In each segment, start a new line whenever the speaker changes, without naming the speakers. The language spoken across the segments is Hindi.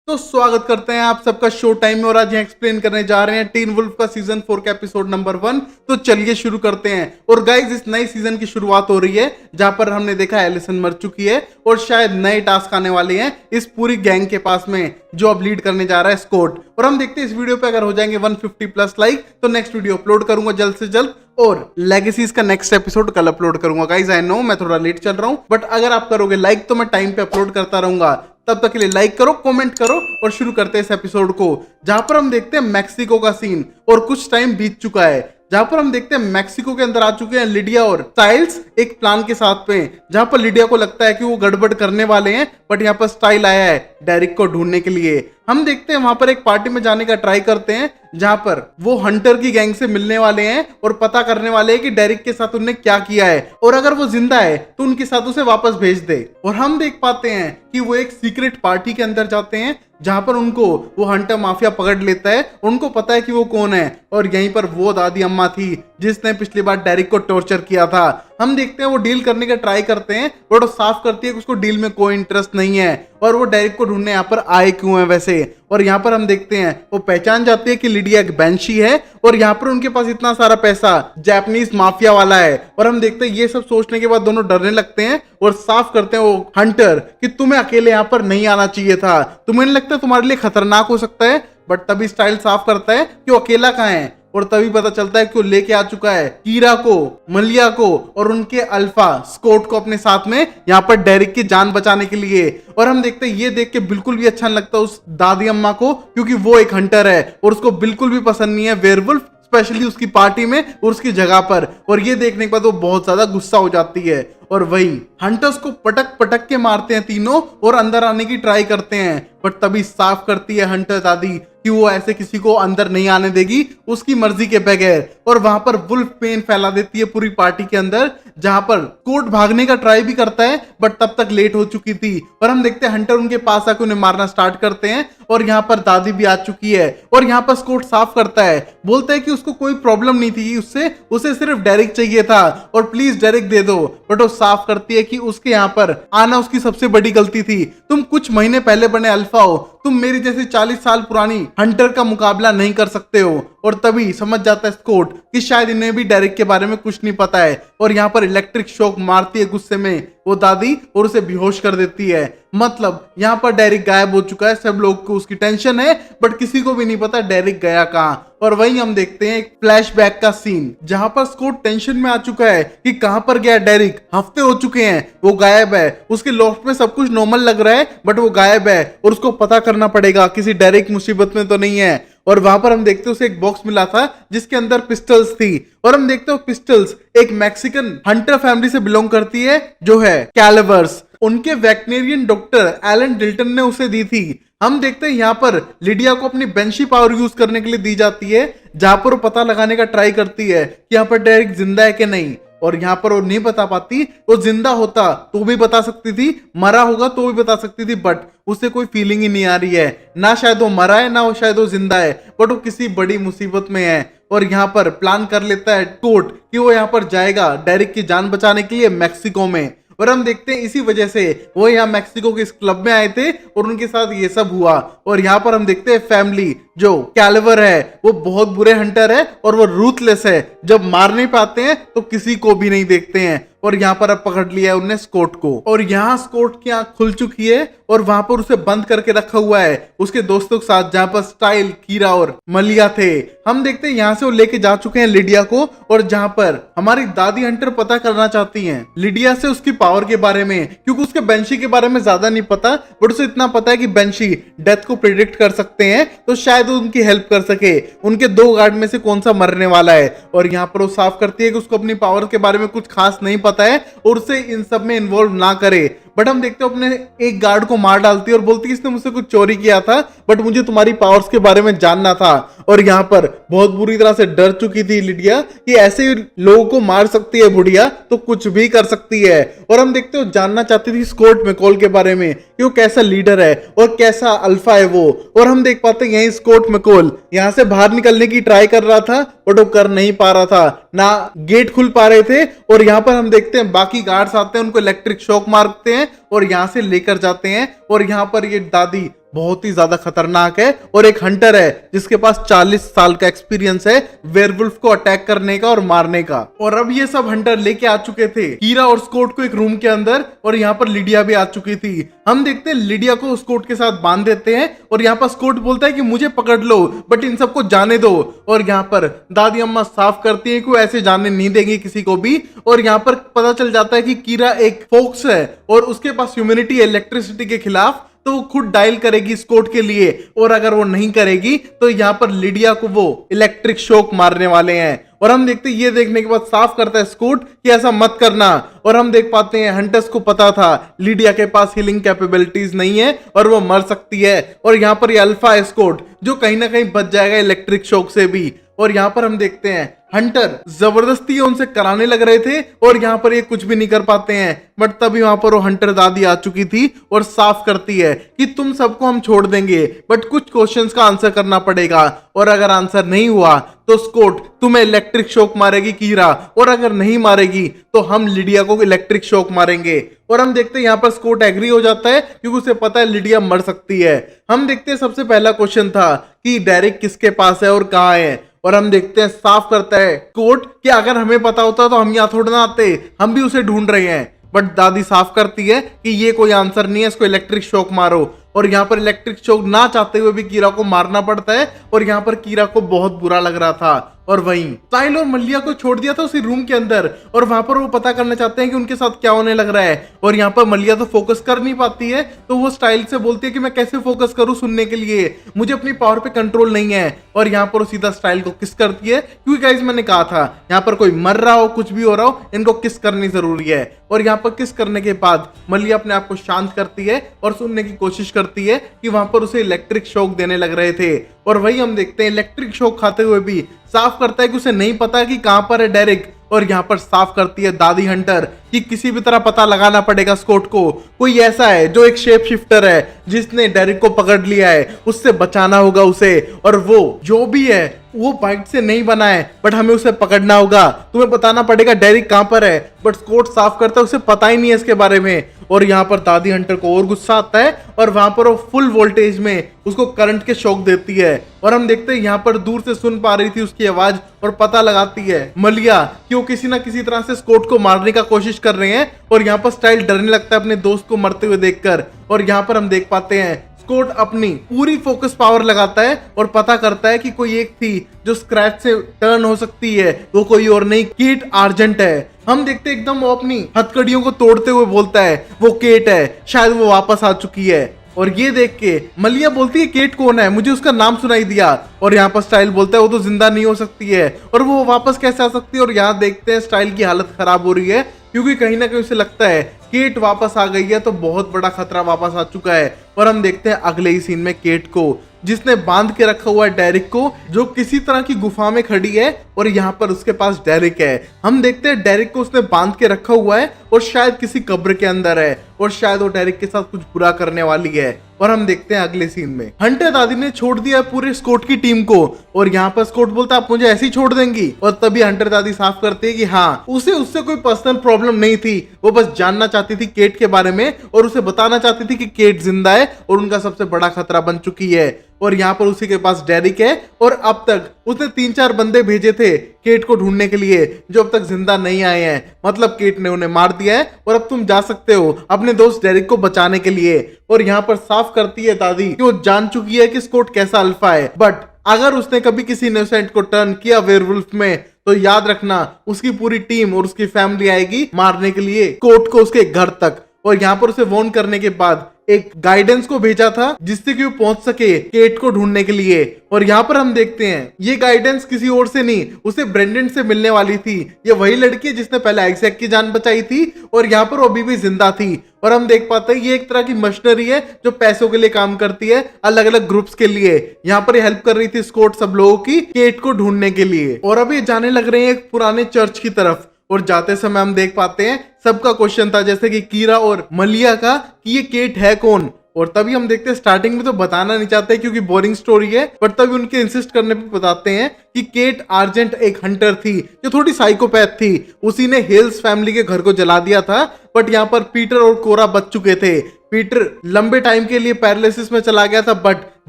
तो स्वागत करते हैं आप सबका शो टाइम में और आज यहाँ एक्सप्लेन करने जा रहे हैं टीन वुल्फ का सीजन 4 का एपिसोड नंबर 1। तो चलिए शुरू करते हैं। और गाइज इस नई सीजन की शुरुआत हो रही है जहां पर हमने देखा एलिसन मर चुकी है और शायद नए टास्क आने वाले हैं इस पूरी गैंग के पास में जो अब लीड करने जा रहा है स्कॉट। और हम देखते हैं इस वीडियो पे अगर हो जाएंगे 150 प्लस लाइक तो नेक्स्ट वीडियो अपलोड करूंगा जल्द से जल्द और लेगेसीज का नेक्स्ट एपिसोड कल अपलोड करूंगा। गाइज आई नो मैं थोड़ा लेट चल रहा हूं बट अगर आप करोगे लाइक तो मैं टाइम पे अपलोड करता रहूंगा। तब तक के लिए लाइक करो, कमेंट करो और शुरू करते हैं इस एपिसोड को जहां पर हम देखते हैं मैक्सिको का सीन। और कुछ टाइम बीत चुका है जहां पर हम देखते हैं मैक्सिको के अंदर आ चुके हैं लिडिया और स्टाइल्स एक प्लान के साथ में, जहां पर लिडिया को लगता है कि वो गड़बड़ करने वाले हैं बट यहाँ पर स्टाइल आया है डेरिक को ढूंढने के लिए। हम देखते हैं वहां पर एक पार्टी में जाने का ट्राई करते हैं जहां पर वो हंटर की गैंग से मिलने वाले हैं और पता करने वाले हैं कि डेरिक के साथ उन्होंने क्या किया है और अगर वो जिंदा है तो उनके साथ उसे वापस भेज दे। और हम देख पाते हैं कि वो एक सीक्रेट पार्टी के अंदर जाते हैं जहां पर उनको वो हंटर माफिया पकड़ लेता है। उनको पता है कि वो कौन है और यहीं पर वो दादी अम्मा थी जिसने पिछली बार डेरिक को टॉर्चर किया था। हम देखते हैं वो डील करने का ट्राई करते हैं बट वो साफ करती है कि उसको डील में कोई इंटरेस्ट नहीं है और वो डेरिक को ढूंढने यहाँ पर आए क्यों है वैसे। और यहाँ पर हम देखते हैं वो पहचान जाती है कि लिडिया एक बैंशी है और यहाँ पर उनके पास इतना सारा पैसा जापानीज माफिया वाला है। और हम देखते हैं ये सब सोचने के बाद दोनों डरने लगते हैं और साफ करते हैं वो हंटर कि तुम्हें अकेले यहाँ पर नहीं आना चाहिए था, तुम्हें नहीं लगता तुम्हारे लिए खतरनाक हो सकता है। बट तभी स्टाइल साफ करता है कि वो अकेला कहाँ है और तभी पता चलता है कि वो लेके आ चुका है कीरा को, मलिया को और उनके अल्फा स्कॉट को अपने साथ में यहाँ पर डेरिक की जान बचाने के लिए। और हम देखते हैं ये देख के बिल्कुल भी अच्छा नहीं लगता उस दादी अम्मा को क्योंकि वो एक हंटर है और उसको बिल्कुल भी पसंद नहीं है वेयरवुल्फ, स्पेशली उसकी पार्टी में और उसकी जगह पर। और ये देखने के बाद वो बहुत ज्यादा गुस्सा हो जाती है और वही हंटर्स को पटक पटक के मारते हैं तीनों और अंदर आने की ट्राई करते हैं बट तभी साफ करती है हंटर दादी कि वो ऐसे किसी को अंदर नहीं आने देगी उसकी मर्जी के बगैर। और वहां पर वुल्फ पेन फैला देती है पूरी पार्टी के अंदर जहां पर कोट भागने का ट्राई भी करता है बट तब तक लेट हो चुकी थी। और हम देखते हैं हंटर उनके पास आकर उन्हें मारना स्टार्ट करते हैं और यहाँ पर दादी भी आ चुकी है और यहाँ पर स्कॉट साफ करता है, बोलता है कि उसको कोई प्रॉब्लम नहीं थी, उससे उसे सिर्फ डेरिक चाहिए था और प्लीज डेरिक दे दो। बट वो साफ करती है कि उसके यहाँ पर आना उसकी सबसे बड़ी गलती थी। तुम कुछ महीने पहले बने अल्फा हो, तुम मेरी जैसी 40 साल पुरानी हंटर का मुकाबला नहीं कर सकते हो। और तभी समझ जाता है स्कॉट कि शायद इन्हें भी डेरिक के बारे में कुछ नहीं पता है और यहाँ पर इलेक्ट्रिक शॉक मारती है गुस्से में वो दादी और उसे बेहोश कर देती है। मतलब यहाँ पर डेरिक गायब हो चुका है, सब लोग को उसकी टेंशन है बट किसी को भी नहीं पता डेरिक गया कहाँ। और वहीं हम देखते हैं एक फ्लैशबैक का सीन जहां पर स्कॉट टेंशन में आ चुका है कि कहां पर गया डेरिक, हफ्ते हो चुके हैं वो गायब है। उसके लॉफ्ट में सब कुछ नॉर्मल लग रहा है बट वो गायब है और उसको पता करना पड़ेगा किसी डेरिक मुसीबत में तो नहीं है। और वहां पर हम देखते हैं उसे एक बॉक्स मिला था जिसके अंदर पिस्टल्स थी और हम देखते हो पिस्टल्स एक मैक्सिकन हंटर फैमिली से बिलोंग करती है जो है कैलिवर्स। उनके वेटनेरियन डॉक्टर एलन डिल्टन ने उसे दी थी। हम देखते हैं यहाँ पर लिडिया को अपनी बेंशी पावर यूज करने के लिए दी जाती है जहां पर वो पता लगाने का ट्राई करती है कि यहाँ पर डेरिक जिंदा है कि नहीं। और यहाँ पर वो नहीं बता पाती, वो जिंदा होता तो भी बता सकती थी, मरा होगा तो भी बता सकती थी बट उसे कोई फीलिंग ही नहीं आ रही है, ना शायद वो मरा है ना वो शायद वो जिंदा है बट वो किसी बड़ी मुसीबत में है। और यहाँ पर प्लान कर लेता है कोट कि वो यहाँ पर जाएगा डेरिक की जान बचाने के लिए मैक्सिको में। और हम देखते हैं इसी वजह से वो यहाँ मैक्सिको के इस क्लब में आए थे और उनके साथ ये सब हुआ। और यहाँ पर हम देखते हैं फैमिली जो कैलिवर है वो बहुत बुरे हंटर है और वो रूथलेस है, जब मार नहीं पाते हैं तो किसी को भी नहीं देखते हैं। और यहाँ पर अब पकड़ लिया है उन्हें स्कॉट को और यहाँ स्कॉट की आंख खुल चुकी है और वहां पर उसे बंद करके रखा हुआ है उसके दोस्तों के साथ जहां पर स्टाइल, कीरा और मलिया थे। हम देखते हैं यहाँ से वो लेके जा चुके हैं लिडिया को और जहां पर हमारी दादी हंटर पता करना चाहती हैं लिडिया से उसकी पावर के बारे में क्योंकि उसके बेंशी के बारे में ज्यादा नहीं पता बट उसे इतना पता है कि बेंशी डेथ को प्रिडिक्ट कर सकते हैं तो शायद वो उनकी हेल्प कर सके, उनके 2 गार्ड में से कौन सा मरने वाला है। और यहाँ पर वो साफ करती है कि उसको अपनी पावर के बारे में कुछ खास नहीं पता है और उसे इन सब में इन्वॉल्व ना करे। बट हम देखते हैं अपने एक गार्ड को मार डालती है और बोलती है इसने मुझसे कुछ चोरी किया था बट मुझे तुम्हारी पावर्स के बारे में जानना था। और यहाँ पर बहुत बुरी तरह से डर चुकी थी लिडिया कि ऐसे लोगों को मार सकती है बुढ़िया तो कुछ भी कर सकती है। और हम देखते हो जानना चाहती थी स्कॉट मैकॉल के बारे में कि वो कैसा लीडर है और कैसा अल्फा है वो। और हम देख पाते हैं यही स्कॉट मैकॉल यहाँ से बाहर निकलने की ट्राई कर रहा था बट वो कर नहीं पा रहा था, ना गेट खुल पा रहे थे। और यहाँ पर हम देखते हैं बाकी गार्ड्स आते हैं, उनको इलेक्ट्रिक शॉक मारते हैं और यहाँ से लेकर जाते हैं। और यहाँ पर ये दादी बहुत ही ज्यादा खतरनाक है और एक हंटर है जिसके पास 40 साल का एक्सपीरियंस है वेयरवुल्फ को अटैक करने का और मारने का। और अब ये सब हंटर लेके आ चुके थे कीरा और स्कॉट को एक रूम के अंदर, और यहाँ पर लिडिया भी आ चुकी थी। हम देखते हैं लिडिया को स्कॉट के साथ बांध देते हैं और यहाँ पर स्कॉट बोलता है कि मुझे पकड़ लो बट इन सबको जाने दो। और यहाँ पर दादी अम्मा साफ करती है कि वो ऐसे जाने नहीं देंगे किसी को भी। और यहाँ पर पता चल जाता है कि कीरा एक फोक्स है और उसके पास ह्यूमैनिटी है इलेक्ट्रिसिटी के खिलाफ, तो वो खुद डायल करेगी स्कॉट के लिए। और अगर वो नहीं करेगी तो यहाँ पर लिडिया को वो इलेक्ट्रिक शॉक मारने वाले हैं। और हम देखते हैं ये देखने के बाद साफ करता है स्कॉट कि ऐसा मत करना। और हम देख पाते हैं हंटर्स को पता था लिडिया के पास हीलिंग कैपेबिलिटीज नहीं है और वो मर सकती है। और यहाँ पर ये अल्फा है स्कॉट जो कहीं ना कहीं बच जाएगा इलेक्ट्रिक शॉक से भी। और यहाँ पर हम देखते हैं हंटर जबरदस्ती उनसे कराने लग रहे थे और यहाँ पर ये कुछ भी नहीं कर पाते हैं। बट तभी वहां पर वो हंटर दादी आ चुकी थी और साफ करती है कि तुम सबको हम छोड़ देंगे बट कुछ क्वेश्चंस का आंसर करना पड़ेगा, और अगर आंसर नहीं हुआ तो स्कॉट तुम्हें इलेक्ट्रिक शॉक मारेगी कीरा, और अगर नहीं मारेगी तो हम लिडिया को इलेक्ट्रिक शॉक मारेंगे। और हम देखते हैं यहाँ पर स्कॉट एग्री हो जाता है क्योंकि उसे पता है लिडिया मर सकती है। हम देखते हैं सबसे पहला क्वेश्चन था कि डेरिक किसके पास है और कहाँ है। और हम देखते हैं साफ करता है स्कॉट कि अगर हमें पता होता तो हम यहाँ थोड़ा ना आते, हम भी उसे ढूंढ रहे हैं। बट दादी साफ करती है कि ये कोई आंसर नहीं है, इसको इलेक्ट्रिक शॉक मारो। और यहाँ पर इलेक्ट्रिक शॉक ना चाहते हुए भी कीरा को मारना पड़ता है और यहाँ पर कीरा को बहुत बुरा लग रहा था। और वहीं साहिल और मल्लिया को छोड़ दिया था उसी रूम के अंदर और वहां पर वो पता करना चाहते हैं कि उनके साथ क्या होने लग रहा है। और यहाँ पर मल्लिया तो फोकस कर नहीं पाती है, तो वो स्टाइल से बोलती है कि मैं कैसे फोकस करूं सुनने के लिए, मुझे अपनी पावर पे कंट्रोल नहीं है। और यहाँ पर वो सीधा स्टाइल को किस करती है क्योंकि गाइस मैंने कहा था यहाँ पर कोई मर रहा हो कुछ भी हो रहा हो इनको किस करनी जरूरी है। और यहाँ पर किस करने के बाद मल्लिया अपने आप को शांत करती है और सुनने की कोशिश करती है कि वहां पर उसे इलेक्ट्रिक शॉक देने लग रहे थे। और वही हम देखते हैं इलेक्ट्रिक शॉक खाते हुए भी साफ करता है कि उसे नहीं पता कि कहां पर है डेरिक। और यहाँ पर साफ करती है दादी हंटर कि किसी भी तरह पता लगाना पड़ेगा स्कॉट को, कोई ऐसा है जो एक शेप शिफ्टर है जिसने डेरिक को पकड़ लिया है, उससे बचाना होगा उसे। और वो जो भी है वो बाइट से नहीं बना है बट हमें उसे पकड़ना होगा, तुम्हें बताना पड़ेगा डेरिक कहां पर है। बट स्कॉट साफ करता है उसे पता ही नहीं है इसके बारे में। और यहाँ पर दादी हंटर को और गुस्सा आता है और वहां पर वो फुल वोल्टेज में उसको करंट के शॉक देती है। और हम देखते हैं यहाँ पर दूर से सुन पा रही थी उसकी आवाज और पता लगाती है मलिया कि वो किसी ना किसी तरह से स्कॉट को मारने का कोशिश कर रहे हैं। और यहाँ पर स्टाइल डरने लगता है अपने दोस्त को मरते हुए देखकर। और यहाँ पर हम देख पाते हैं स्कॉट अपनी पूरी फोकस पावर लगाता है और पता करता है कि कोई एक थी जो स्क्रैच से टर्न हो सकती है, वो कोई और नहीं केट आर्जेंट है। हम देखते एकदम वो अपनी हथकड़ियों को तोड़ते हुए बोलता है वो केट है, शायद वो वापस आ चुकी है। और ये देख के मलिया बोलती है केट कौन है, मुझे उसका नाम सुनाई दिया। और यहाँ पर स्टाइल बोलता है वो तो जिंदा नहीं हो सकती है और वो वापस कैसे आ सकती है। और यहाँ देखते हैं स्टाइल की हालत खराब हो रही है क्योंकि कहीं ना कहीं उसे लगता है केट वापस आ गई है तो बहुत बड़ा खतरा वापस आ चुका है। और हम देखते हैं अगले ही सीन में केट को जिसने बांध के रखा हुआ है डेरिक को, जो किसी तरह की गुफा में खड़ी है और यहाँ पर उसके पास डेरिक है। हम देखते हैं डेरिक को उसने बांध के रखा हुआ है और शायद किसी कब्र के अंदर है और शायद वो डेरिक के साथ कुछ बुरा करने वाली है। और हम देखते हैं अगले सीन में हंटर दादी ने छोड़ दिया पूरे स्कॉट की टीम को और यहाँ पर स्कॉट बोलता है आप मुझे ऐसे ही छोड़ देंगी। और तभी हंटर दादी साफ करती है कि हाँ उसे उससे कोई पर्सनल प्रॉब्लम नहीं थी, वो बस जानना चाहती थी केट के बारे में और उसे बताना चाहती थी कि केट जिंदा है और उनका सबसे बड़ा खतरा बन चुकी है। और यहाँ पर उसी के पास डेरिक है और अब तक उसने 3-4 बंदे भेजे थे केट को ढूंढने के लिए जो अब तक जिंदा नहीं आए हैं, मतलब केट ने उन्हें मार दिया है और अब तुम जा सकते हो अपने दोस्त डेरिक को बचाने के लिए। और यहाँ पर साफ करती है दादी कि वो जान चुकी है कि स्कॉट कैसा अल्फा है, बट अगर उसने कभी किसी इनोसेंट को टर्न किया वेयरवुल्फ में तो याद रखना उसकी पूरी टीम और उसकी फैमिली आएगी मारने के लिए स्कॉट को उसके घर तक। और यहाँ पर उसे वार्न करने के बाद एक गाइडेंस को भेजा था जिससे कि वो पहुंच सके केट को ढूंढने के लिए। और यहाँ पर हम देखते हैं ये गाइडेंस किसी और से नहीं उसे ब्रेंडन से मिलने वाली थी। ये वही लड़की है जिसने पहले आइजैक की जान बचाई थी और यहाँ पर वो अभी भी जिंदा थी। और हम देख पाते हैं ये एक तरह की मशीनरी है जो पैसों के लिए काम करती है अलग अलग ग्रुप्स के लिए। यहाँ पर हेल्प कर रही थी स्कॉट सब लोगों की केट को ढूंढने के लिए। और अब ये जाने लग रहे हैं एक पुराने चर्च की तरफ और जाते समय हम देख पाते हैं सबका क्वेश्चन था जैसे कि कीरा और मलिया का कि ये केट है कौन। और तभी हम देखते हैं स्टार्टिंग में तो बताना नहीं चाहते क्योंकि बोरिंग स्टोरी है, पर तभी उनके इंसिस्ट करने पे बताते हैं कि केट आर्जेंट एक हंटर थी जो थोड़ी साइकोपैथ थी। उसी ने हेल्स फैमिली के घर को जला दिया था, बट यहाँ पर पीटर और कोरा बच चुके थे। पीटर लंबे टाइम के लिए पैरालिसिस में चला गया था, बट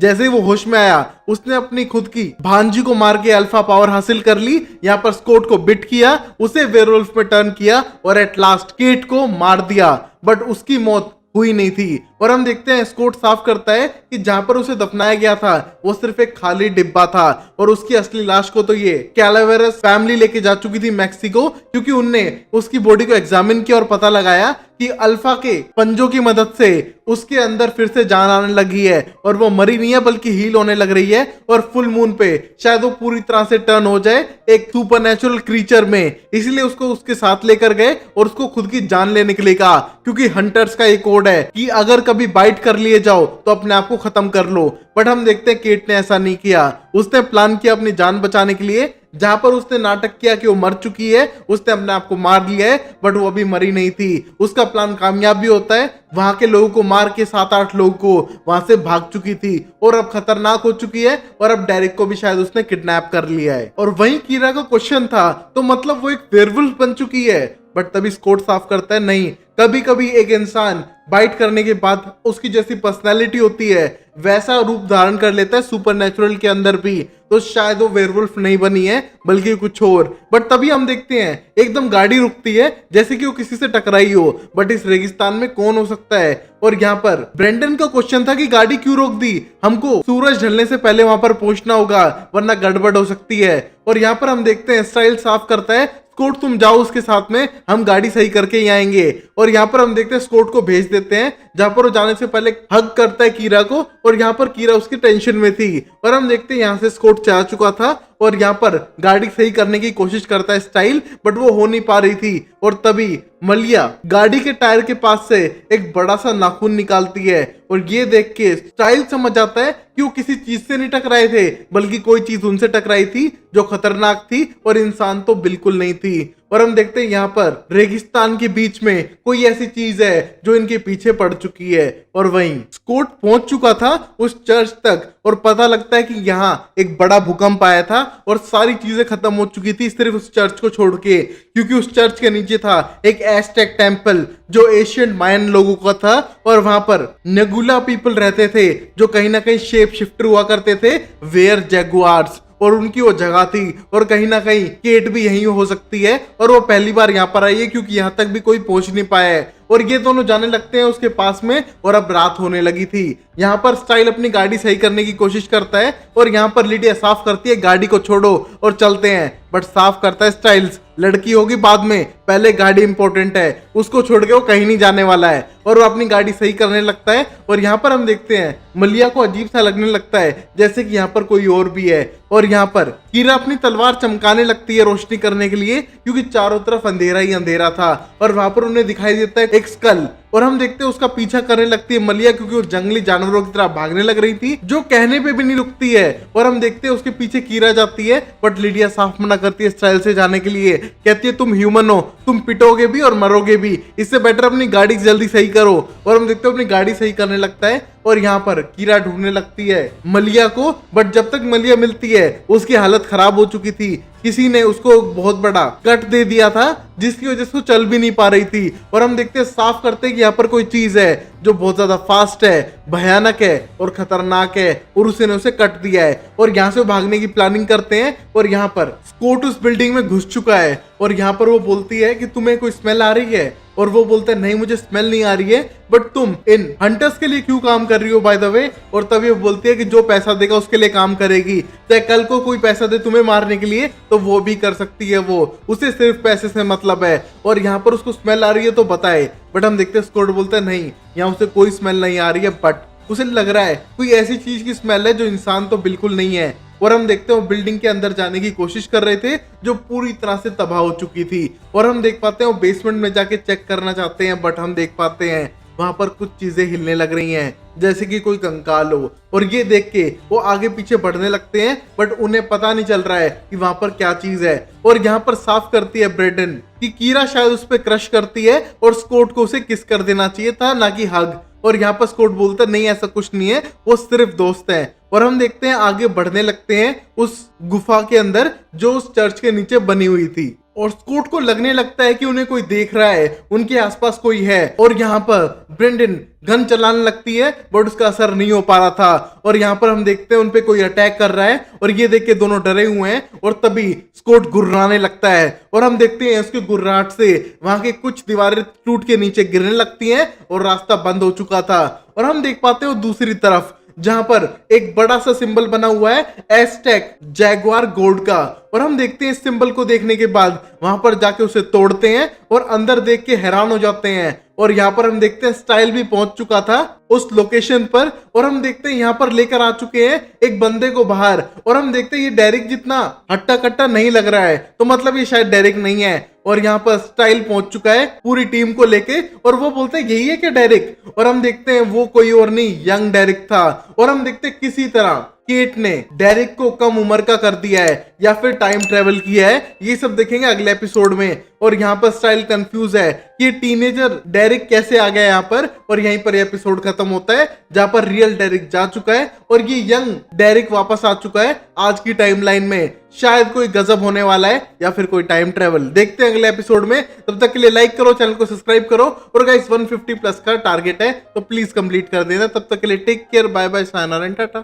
जैसे ही वो होश में आया उसने अपनी खुद की भांजी को मार के अल्फा पावर हासिल कर ली। यहाँ पर स्कॉट को बिट किया, उसे वेयरवुल्फ में टर्न किया और एट लास्ट केट को मार दिया, बट उसकी मौत हुई नहीं थी। और हम देखते हैं स्कॉट साफ करता है कि जहां पर उसे दफनाया गया था वो सिर्फ एक खाली डिब्बा था और उसकी असली लाश को तो ये कैलावेरस फैमिली लेके जा चुकी थी मैक्सिको, क्योंकि उनने उसकी बॉडी को एग्जामिन किया और पता लगाया कि अल्फा के पंजों की मदद से उसके अंदर फिर से जान आने लगी है और वो मरी नहीं है बल्कि हील होने लग रही है। और फुल मून पे शायद वो पूरी तरह से टर्न हो जाए एक सुपरनेचुरल क्रीचर में, इसलिए उसको उसके साथ लेकर गए और उसको खुद की जान लेने के लिए कहा, क्योंकि हंटर्स का एक कोड है कि अगर कभी बाइट कर लिए जाओ तो अपने आप को खत्म कर लो। बट हम देखते हैं केट ने ऐसा नहीं किया, उसने प्लान किया अपनी जान बचाने के लिए। जहां पर उसने नाटक किया कि वो मर चुकी है, उसने अपने आप को मार लिया है, बट वो अभी मरी नहीं थी। उसका प्लान कामयाब भी होता है, वहां के लोगों को मार के 7-8 लोगों को वहां से भाग चुकी थी और अब खतरनाक हो चुकी है और अब डेरिक को भी शायद उसने किडनैप कर लिया है। और वहीं कीरा का क्वेश्चन था, तो मतलब वो एक वेयरवुल्फ बन चुकी है। बट तभी स्कॉट साफ करता है, नहीं, कभी कभी एक इंसान बाइट करने के बाद उसकी जैसी पर्सनैलिटी होती है वैसा रूप धारण कर लेता है सुपरनेचुरल के अंदर भी, तो शायद वो वेयरवुल्फ नहीं बनी है बल्कि कुछ और। बट तभी हम देखते हैं एकदम गाड़ी रुकती है जैसे कि वो किसी से टकराई हो, बट इस रेगिस्तान में कौन हो सकता है। और यहाँ पर ब्रेंडन का क्वेश्चन था कि गाड़ी क्यों रोक दी, हमको सूरज ढलने से पहले वहां पर पहुंचना होगा वरना गड़बड़ हो सकती है। और यहाँ पर हम देखते हैं स्टाइल साफ करता है, स्कॉट तुम जाओ उसके साथ में, हम गाड़ी सही करके ही आएंगे। और यहाँ पर हम देखते हैं स्कॉट को भेज देते हैं, जहां पर वो जाने से पहले हग करता है कीरा को, और यहाँ पर कीरा उसकी टेंशन में थी। और हम देखते हैं यहाँ से स्कॉट जा चुका था और यहाँ पर गाड़ी सही करने की कोशिश करता है स्टाइल, बट वो हो नहीं पा रही थी। और तभी मलिया गाड़ी के टायर के पास से एक बड़ा सा नाखून निकालती है और ये देख के स्टाइल समझ आता है कि वो किसी चीज से नहीं टकराए थे बल्कि कोई चीज उनसे टकराई थी जो खतरनाक थी और इंसान तो बिल्कुल नहीं थी। और हम देखते हैं यहाँ पर रेगिस्तान के बीच में कोई ऐसी चीज है जो इनके पीछे पड़ चुकी है। और वहीं स्कॉट पहुंच चुका था उस चर्च तक और पता लगता है कि यहाँ एक बड़ा भूकंप आया था और सारी चीजें खत्म हो चुकी थी सिर्फ उस चर्च को छोड़ के, क्योंकि उस चर्च के नीचे था एक एस्टेक टेम्पल जो एशियंट मायन लोगों का था और वहां पर नेगुला पीपल रहते थे जो कहीं ना कहीं शेप शिफ्टर हुआ करते थे वेयर जैगुआर्स, और उनकी वो जगह थी। और कहीं ना कहीं केट भी यहीं हो सकती है और वो पहली बार यहाँ पर आई है क्योंकि यहाँ तक भी कोई पहुंच नहीं पाया है। और ये दोनों जाने लगते हैं उसके पास में और अब रात होने लगी थी। यहाँ पर स्टाइल अपनी गाड़ी सही करने की कोशिश करता है और यहाँ पर लिडिया साफ करती है गाड़ी को छोड़ो और चलते हैं, बट साफ करता है स्टाइल्स, लड़की होगी बाद में, पहले गाड़ी इंपॉर्टेंट है, उसको छोड़ के वो कहीं नहीं जाने वाला है। और वो अपनी गाड़ी सही करने लगता है और यहाँ पर हम देखते हैं मलिया को अजीब सा लगने लगता है जैसे कि यहाँ पर कोई और भी है। और यहाँ पर कीरा अपनी तलवार चमकाने लगती है रोशनी करने के लिए क्योंकि चारों तरफ अंधेरा ही अंधेरा था और वहां पर उन्हें दिखाई देता है एक स्कल और हम देखते हैं उसका पीछा करने लगती है मलिया क्योंकि वो जंगली जानवरों की तरह भागने लग रही थी जो कहने पे भी नहीं रुकती है। और हम देखते हैं उसके पीछे कीरा जाती है बट लिडिया साफ मना करती है स्टाइल से जाने के लिए, कहती है तुम ह्यूमन हो, तुम पिटोगे भी और मरोगे भी, इससे बेटर अपनी गाड़ी जल्दी सही करो। और हम देखते हैं अपनी गाड़ी सही करने लगता है और यहाँ पर कीरा ढूंढने लगती है मलिया को, बट जब तक मलिया मिलती है उसकी हालत खराब हो चुकी थी, किसी ने उसको बहुत बड़ा कट दे दिया था जिसकी वजह से वो चल भी नहीं पा रही थी। और हम देखते हैं साफ करते हैं कि यहाँ पर कोई चीज है जो बहुत ज्यादा फास्ट है, भयानक है और खतरनाक है और उसने उसे कट दिया है और यहाँ से भागने की प्लानिंग करते हैं। और यहाँ पर स्कॉट उस बिल्डिंग में घुस चुका है और यहाँ पर वो बोलती है कि तुम्हें कोई स्मेल आ रही है और वो बोलते हैं नहीं मुझे स्मेल नहीं आ रही है, बट तुम इन हंटर्स के लिए क्यों काम कर रही हो बाय द वे। और तभी वो बोलती है कि जो पैसा देगा उसके लिए काम करेगी, चाहे कल को कोई पैसा दे तुम्हें मारने के लिए तो वो भी कर सकती है, वो उसे सिर्फ पैसे से मतलब है। और यहाँ पर उसको स्मेल आ रही है तो बताए, बट हम देखते हैं स्कॉट बोलता है नहीं यहाँ उसे कोई स्मेल नहीं आ रही है, बट उसे लग रहा है कोई ऐसी चीज की स्मेल है जो इंसान तो बिल्कुल नहीं है। और हम देखते हैं वो बिल्डिंग के अंदर जाने की कोशिश कर रहे थे जो पूरी तरह से तबाह हो चुकी थी और हम देख पाते हैं वो बेसमेंट में जाके चेक करना चाहते हैं, बट हम देख पाते हैं वहां पर कुछ चीजें हिलने लग रही हैं जैसे कि कोई कंकाल हो। और ये देख के वो आगे पीछे बढ़ने लगते हैं बट उन्हें पता नहीं चल रहा है कि वहां पर क्या चीज है। और यहाँ पर साफ करती है ब्रेडन कि कीरा शायद उस पर क्रश करती है और स्कॉट को उसे किस कर देना चाहिए था ना कि हग। और यहाँ पर स्कॉट बोलता है नहीं ऐसा कुछ नहीं है, वो सिर्फ दोस्त है। और हम देखते हैं आगे बढ़ने लगते हैं उस गुफा के अंदर जो उस चर्च के नीचे बनी हुई थी। और स्कॉट को लगने लगता है कि उन्हें कोई देख रहा है, उनके आसपास कोई है। और यहाँ पर ब्रेंडन गन चलाने लगती है बट उसका असर नहीं हो पा रहा था। और यहाँ पर हम देखते हैं उनपे कोई अटैक कर रहा है और ये देख के दोनों डरे हुए हैं। और तभी स्कॉट गुर्राने लगता है और हम देखते हैं उसके गुर्राहट से वहां के कुछ दीवारें टूट के नीचे गिरने लगती हैं और रास्ता बंद हो चुका था। और हम देख पाते हैं दूसरी तरफ जहां पर एक बड़ा सा सिंबल बना हुआ है एस्टेक जैगवार गोल्ड का। और हम देखते हैं इस सिंबल को देखने के बाद वहां पर जाके उसे तोड़ते हैं और अंदर देख के हैरान हो जाते हैं। और यहाँ पर हम देखते हैं स्टाइल भी पहुंच चुका था उस लोकेशन पर। और हम देखते हैं यहाँ पर लेकर आ चुके हैं एक बंदे को बाहर। और हम देखते हैं ये डेरिक जितना हट्टा कट्टा नहीं लग रहा है, तो मतलब ये शायद डेरिक नहीं है। और यहाँ पर स्टाइल पहुंच चुका है पूरी टीम को लेके और वो बोलते हैं यही है क्या डेरिक। और हम देखते हैं वो कोई और नहीं, यंग डेरिक था। और हम देखते हैं किसी तरह केट ने डेरिक को कम उम्र का कर दिया है या फिर टाइम ट्रेवल किया है, ये सब देखेंगे अगले एपिसोड में। और यहाँ पर स्टाइल कंफ्यूज है कि टीनेजर डेरिक कैसे आ गया यहाँ पर। और यहीं पर एपिसोड खत्म होता है जहां पर रियल डेरिक जा चुका है और ये यंग डेरिक वापस आ चुका है आज की टाइमलाइन में। शायद कोई गजब होने वाला है या फिर कोई टाइम ट्रेवल, देखते हैं अगले एपिसोड में। तब तक के लिए लाइक करो, चैनल को सब्सक्राइब करो। और गाइस 150 प्लस का टारगेट है तो प्लीज कंप्लीट कर देना। तब तक के लिए take care, bye bye, sayonara and Tata.